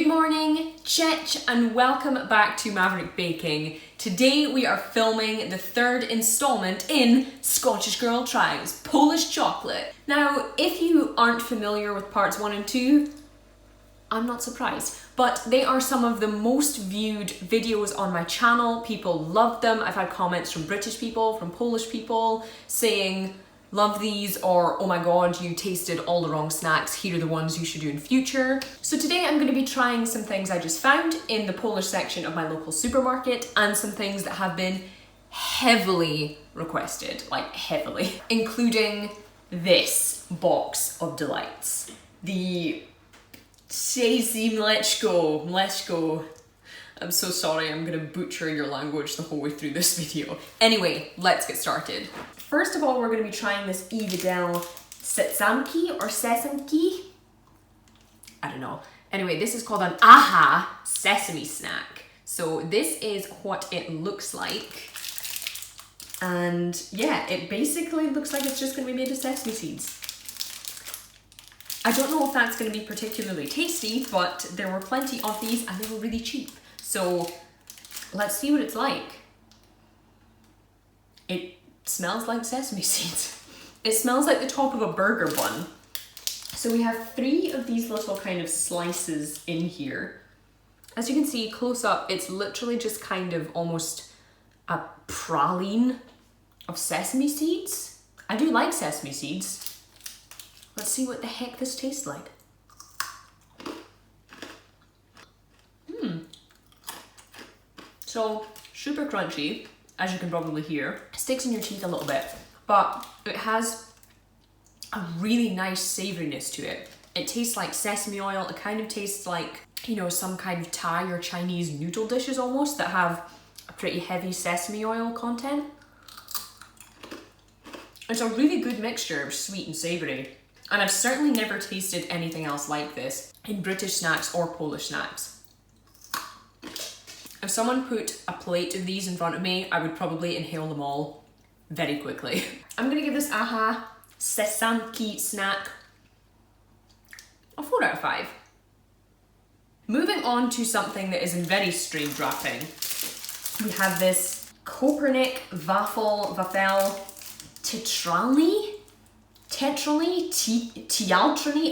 Good morning, Chech, and welcome back to Maverick Baking. Today we are filming the third installment in Scottish Girl Tries Polish Chocolate. Now, if you aren't familiar with parts 1 and 2, I'm not surprised, but they are some of the most viewed videos on my channel. People love them. I've had comments from British people, from Polish people saying, love these, or oh my god, you tasted all the wrong snacks, here are the ones you should do in future. So today I'm going to be trying some things I just found in the Polish section of my local supermarket and some things that have been heavily requested, like heavily, including this box of delights. The Ptasie Mleczko. I'm so sorry, I'm gonna butcher your language the whole way through this video. Anyway, let's get started. First of all, we're gonna be trying this Vowel sesame or sesame. I don't know. Anyway, this is called an AHA sesame snack. So this is what it looks like. And yeah, it basically looks like it's just gonna be made of sesame seeds. I don't know if that's gonna be particularly tasty, but there were plenty of these and they were really cheap. So let's see what it's like. It smells like sesame seeds. It smells like the top of a burger bun. So we have 3 of these little kind of slices in here. As you can see close up, it's literally just kind of almost a praline of sesame seeds. I do like sesame seeds. Let's see what the heck this tastes like. So, super crunchy, as you can probably hear. It sticks in your teeth a little bit, but it has a really nice savouriness to it. It tastes like sesame oil. It kind of tastes like, you know, some kind of Thai or Chinese noodle dishes almost that have a pretty heavy sesame oil content. It's a really good mixture of sweet and savoury. And I've certainly never tasted anything else like this in British snacks or Polish snacks. If someone put a plate of these in front of me, I would probably inhale them all very quickly. I'm gonna give this AHA sesame snack a 4 out of 5. Moving on to something that is in very strange wrapping. We have this Kopernik Wafel Tetralny,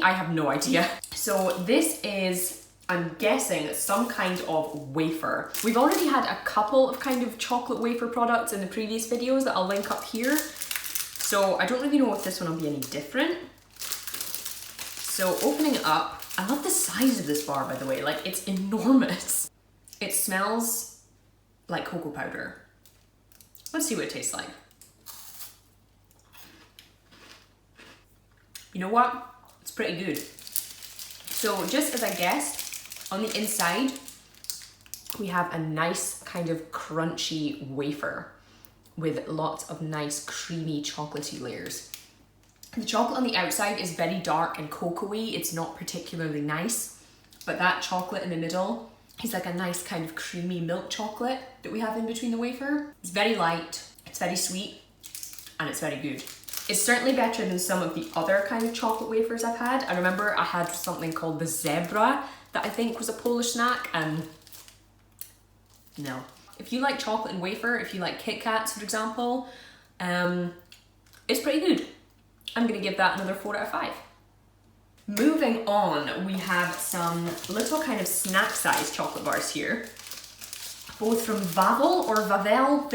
I have no idea. So this is, I'm guessing, some kind of wafer. We've already had a couple of kind of chocolate wafer products in the previous videos that I'll link up here. So I don't really know if this one will be any different. So opening it up, I love the size of this bar, by the way, like it's enormous. It smells like cocoa powder. Let's see what it tastes like. You know what? It's pretty good. So just as I guessed, on the inside, we have a nice kind of crunchy wafer with lots of nice creamy chocolatey layers. The chocolate on the outside is very dark and cocoa-y. It's not particularly nice, but that chocolate in the middle is like a nice kind of creamy milk chocolate that we have in between the wafer. It's very light, it's very sweet, and it's very good. It's certainly better than some of the other kind of chocolate wafers I've had. I remember I had something called the Zebra that I think was a Polish snack, and no. If you like chocolate and wafer, if you like Kit Kats, for example, it's pretty good. I'm gonna give that another 4 out of 5. Moving on, we have some little kind of snack-sized chocolate bars here, both from Vowel or Vowel,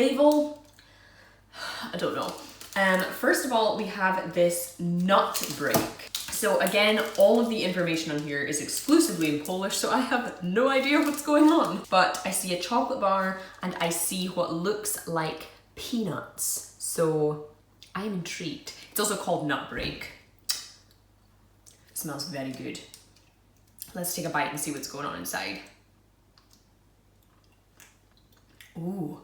I don't know. First of all, we have this nut break. So again, all of the information on here is exclusively in Polish, so I have no idea what's going on. But I see a chocolate bar and I see what looks like peanuts. So I am intrigued. It's also called nut break. It smells very good. Let's take a bite and see what's going on inside. Ooh,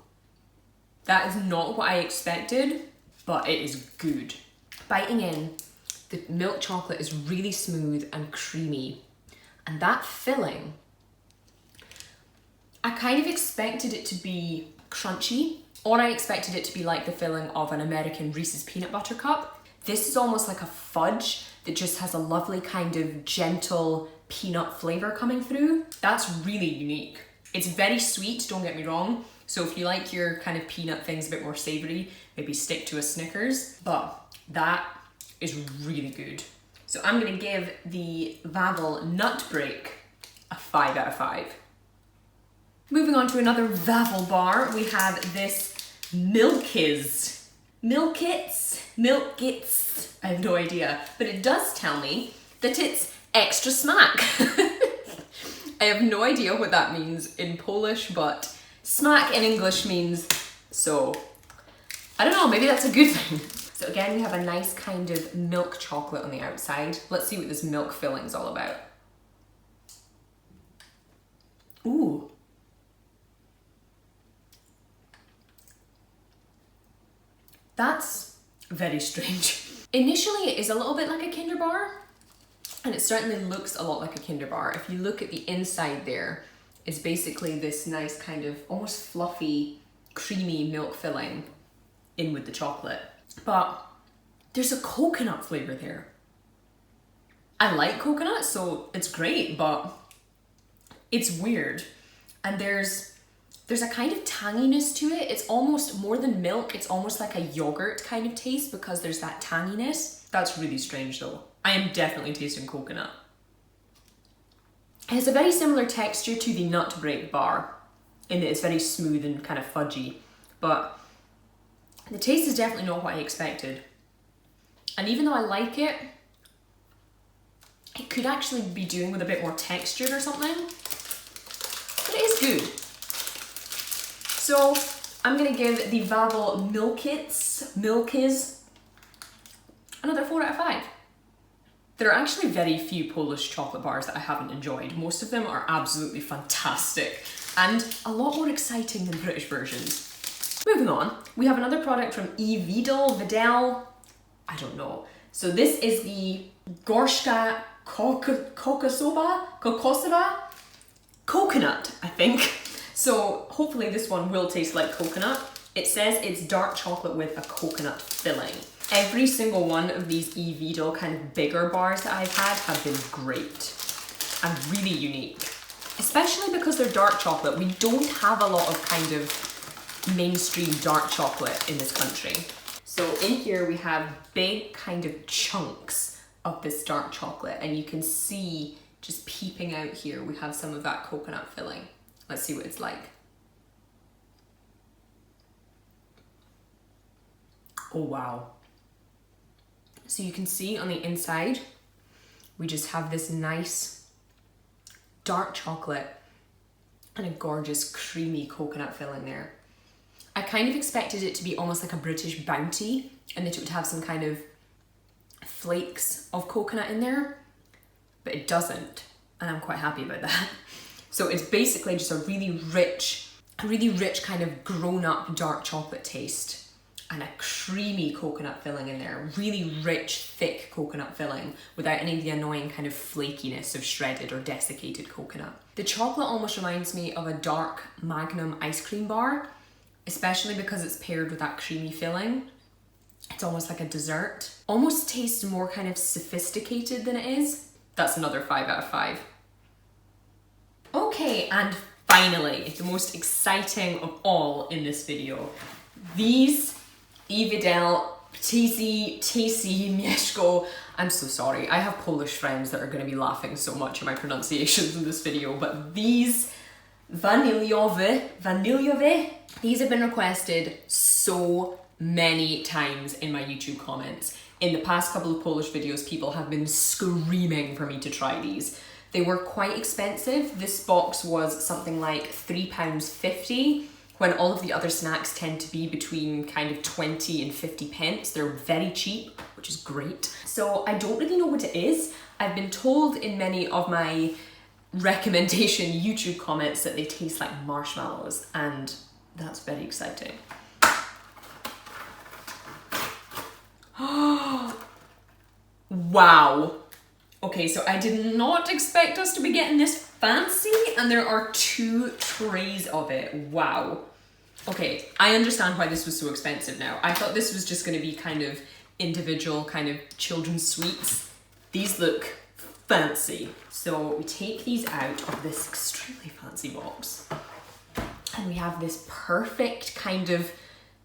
that is not what I expected, but it is good. Biting in, the milk chocolate is really smooth and creamy. And that filling, I kind of expected it to be crunchy, or I expected it to be like the filling of an American Reese's peanut butter cup. This is almost like a fudge that just has a lovely kind of gentle peanut flavor coming through. That's really unique. It's very sweet, don't get me wrong. So if you like your kind of peanut things a bit more savory, maybe stick to a Snickers, but that is really good. So I'm gonna give the Vowel Nut Break a 5 out of 5. Moving on to another Vowel bar, we have this Milkis. Milkits, I have no idea, but it does tell me that it's extra smack. I have no idea what that means in Polish, but smack in English means so. I don't know, maybe that's a good thing. So again, we have a nice kind of milk chocolate on the outside. Let's see what this milk filling's all about. Ooh. That's very strange. Initially, it is a little bit like a Kinder bar, and it certainly looks a lot like a Kinder bar. If you look at the inside there, it's basically this nice kind of almost fluffy, creamy milk filling in with the chocolate. But there's a coconut flavor there. I like coconut, so it's great, but it's weird. And there's a kind of tanginess to it. It's almost more than milk. It's almost like a yogurt kind of taste because there's that tanginess. That's really strange though. I am definitely tasting coconut. It has a very similar texture to the Nut Break bar in that it's very smooth and kind of fudgy, but the taste is definitely not what I expected. And even though I like it, it could actually be doing with a bit more texture or something, but it is good. So I'm gonna give the Vowel Milkis another 4 out of 5. There are actually very few Polish chocolate bars that I haven't enjoyed. Most of them are absolutely fantastic and a lot more exciting than British versions. Moving on, we have another product from Vidal, I don't know. So this is the Gorszka Kokosova coconut, I think. So hopefully this one will taste like coconut. It says it's dark chocolate with a coconut filling. Every single one of these Vidal kind of bigger bars that I've had have been great and really unique. Especially because they're dark chocolate. We don't have a lot of kind of mainstream dark chocolate in this country. So in here we have big kind of chunks of this dark chocolate, and you can see just peeping out here we have some of that coconut filling. Let's see what it's like. Oh wow. So you can see on the inside we just have this nice dark chocolate and a gorgeous creamy coconut filling there. I kind of expected it to be almost like a British Bounty and that it would have some kind of flakes of coconut in there, but it doesn't, and I'm quite happy about that. So it's basically just a really rich kind of grown-up dark chocolate taste and a creamy coconut filling in there. Really rich, thick coconut filling without any of the annoying kind of flakiness of shredded or desiccated coconut. The chocolate almost reminds me of a dark Magnum ice cream bar, especially because it's paired with that creamy filling. It's almost like a dessert. Almost tastes more kind of sophisticated than it is. That's another 5 out of 5. Okay, and finally, the most exciting of all in this video. These Vidal Ptasie Mleczko. I'm so sorry, I have Polish friends that are gonna be laughing so much at my pronunciations in this video, but these vanillowe, these have been requested so many times in my YouTube comments. In the past couple of Polish videos, people have been screaming for me to try these. They were quite expensive. This box was something like £3.50, when all of the other snacks tend to be between kind of 20 and 50 pence. They're very cheap, which is great. So I don't really know what it is. I've been told in many of my recommendation YouTube comments that they taste like marshmallows, and that's very exciting. Wow. Okay, so I did not expect us to be getting this fancy, and there are 2 trays of it. Wow. Okay, I understand why this was so expensive now. I thought this was just going to be kind of individual kind of children's sweets. These look fancy. So we take these out of this extremely fancy box and we have this perfect kind of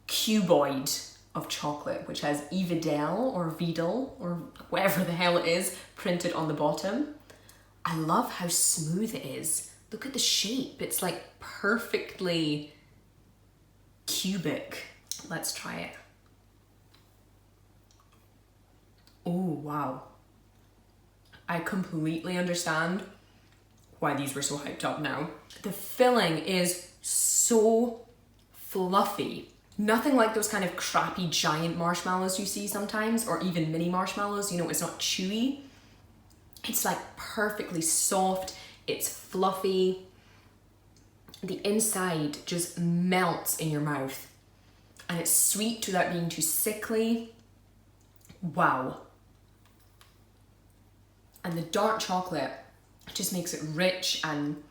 cuboid of chocolate, which has Evidel or Vidal or whatever the hell it is printed on the bottom. I love how smooth it is. Look at the shape. It's like perfectly cubic. Let's try it. Oh, wow. I completely understand why these were so hyped up now. The filling is so fluffy. Nothing like those kind of crappy giant marshmallows you see sometimes, or even mini marshmallows, you know, it's not chewy. It's like perfectly soft, it's fluffy. The inside just melts in your mouth. And it's sweet without being too sickly. Wow. And the dark chocolate just makes it rich and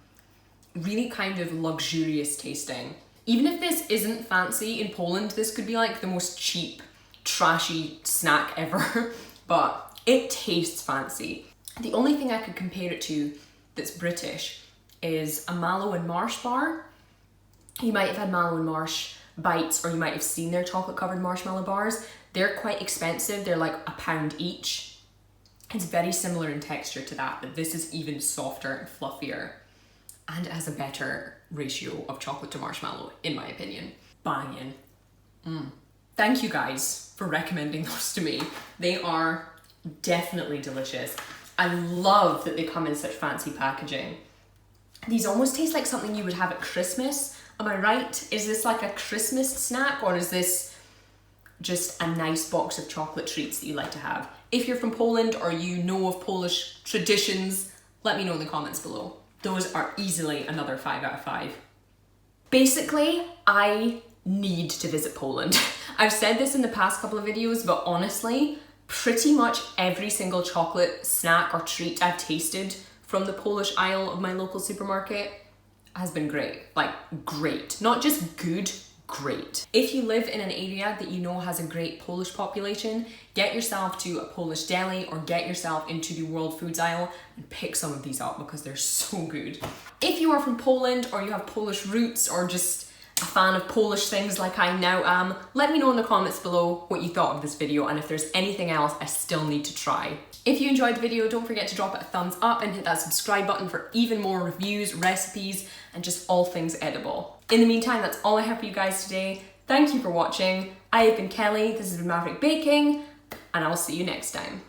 really kind of luxurious tasting. Even if this isn't fancy in Poland, this could be like the most cheap, trashy snack ever, but it tastes fancy. The only thing I could compare it to that's British is a Mallow and Marsh bar. You might have had Mallow and Marsh bites, or you might have seen their chocolate covered marshmallow bars. They're quite expensive, they're like £1 each. It's very similar in texture to that, but this is even softer and fluffier. And it has a better ratio of chocolate to marshmallow, in my opinion. Banging. Thank you guys for recommending those to me. They are definitely delicious. I love that they come in such fancy packaging. These almost taste like something you would have at Christmas. Am I right? Is this like a Christmas snack, or is this just a nice box of chocolate treats that you like to have? If you're from Poland or you know of Polish traditions, let me know in the comments below. Those are easily another 5 out of 5. Basically, I need to visit Poland. I've said this in the past couple of videos, but honestly, pretty much every single chocolate snack or treat I've tasted from the Polish aisle of my local supermarket has been great. Like, great. Not just good, great. If you live in an area that you know has a great Polish population, get yourself to a Polish deli or get yourself into the World Foods aisle and pick some of these up because they're so good. If you are from Poland or you have Polish roots or just a fan of Polish things like I now am, let me know in the comments below what you thought of this video and if there's anything else I still need to try. If you enjoyed the video, don't forget to drop it a thumbs up and hit that subscribe button for even more reviews, recipes, and just all things edible. In the meantime, that's all I have for you guys today. Thank you for watching. I have been Kelly, this has been Maverick Baking, and I'll see you next time.